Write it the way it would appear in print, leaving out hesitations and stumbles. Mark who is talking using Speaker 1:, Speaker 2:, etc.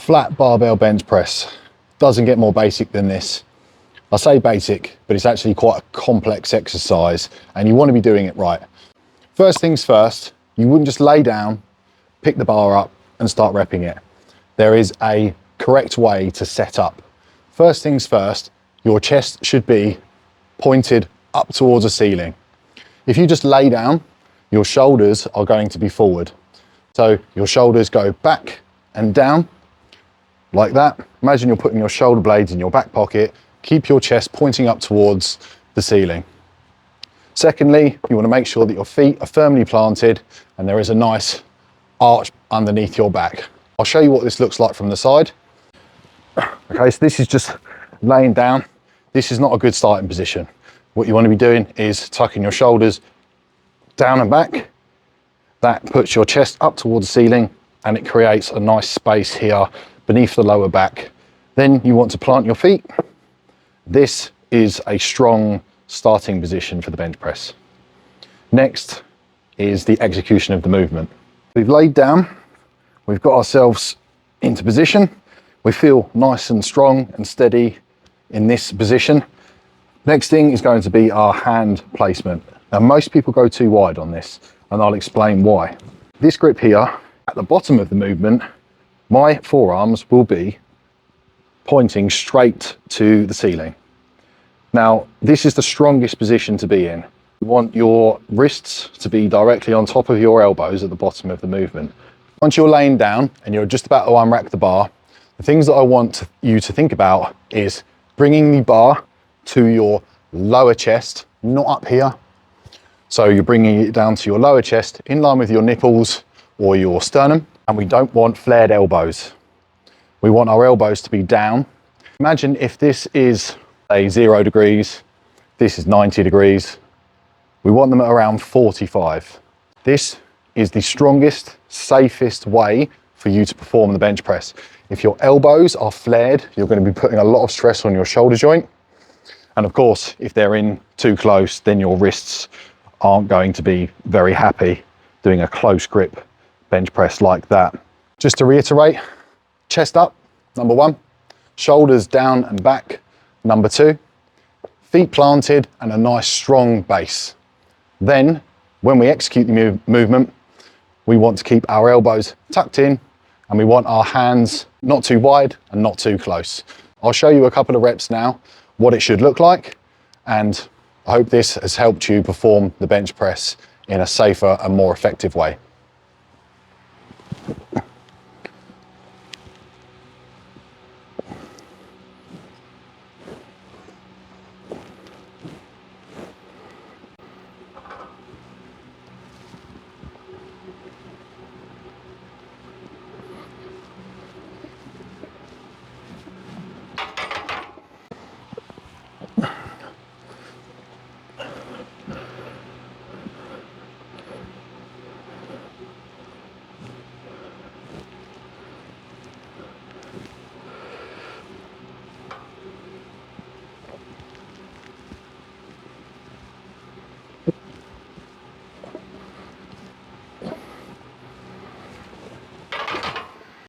Speaker 1: flat barbell bench press. Doesn't get more basic than this. I say basic, but it's actually quite a complex exercise and you want to be doing it right. First things first, you wouldn't just lay down, pick the bar up and start repping it. There is a correct way to set up. First things first, your chest should be pointed up towards the ceiling. If you just lay down, your shoulders are going to be forward. So your shoulders go back and down like that. Imagine you're putting your shoulder blades in your back pocket. Keep your chest pointing up towards the ceiling. Secondly, you want to make sure that your feet are firmly planted and there is a nice arch underneath your back. I'll show you what this looks like from the side. Okay, so this is just laying down. This is not a good starting position. What you want to be doing is tucking your shoulders down and back. That puts your chest up towards the ceiling and it creates a nice space here beneath the lower back. Then you want to plant your feet. This is a strong starting position for the bench press. Next is the execution of the movement. We've laid down, we've got ourselves into position. We feel nice and strong and steady in this position. Next thing is going to be our hand placement. Now most people go too wide on this and I'll explain why. This grip here, at the bottom of the movement, my forearms will be pointing straight to the ceiling. Now, this is the strongest position to be in. You want your wrists to be directly on top of your elbows at the bottom of the movement. Once you're laying down and you're just about to unrack the bar, the things that I want you to think about is bringing the bar to your lower chest, not up here. So you're bringing it down to your lower chest in line with your nipples or your sternum. And we don't want flared elbows. We want our elbows to be down. Imagine if this is a 0 degrees, this is 90 degrees. We want them at around 45. This is the strongest, safest way for you to perform the bench press. If your elbows are flared, you're going to be putting a lot of stress on your shoulder joint. And of course, if they're in too close, then your wrists aren't going to be very happy doing a close grip bench press like that. Just to reiterate, chest up, number 1, shoulders down and back, number 2, feet planted and a nice strong base. Then when we execute the movement, we want to keep our elbows tucked in and we want our hands not too wide and not too close. I'll show you a couple of reps now, what it should look like, and I hope this has helped you perform the bench press in a safer and more effective way.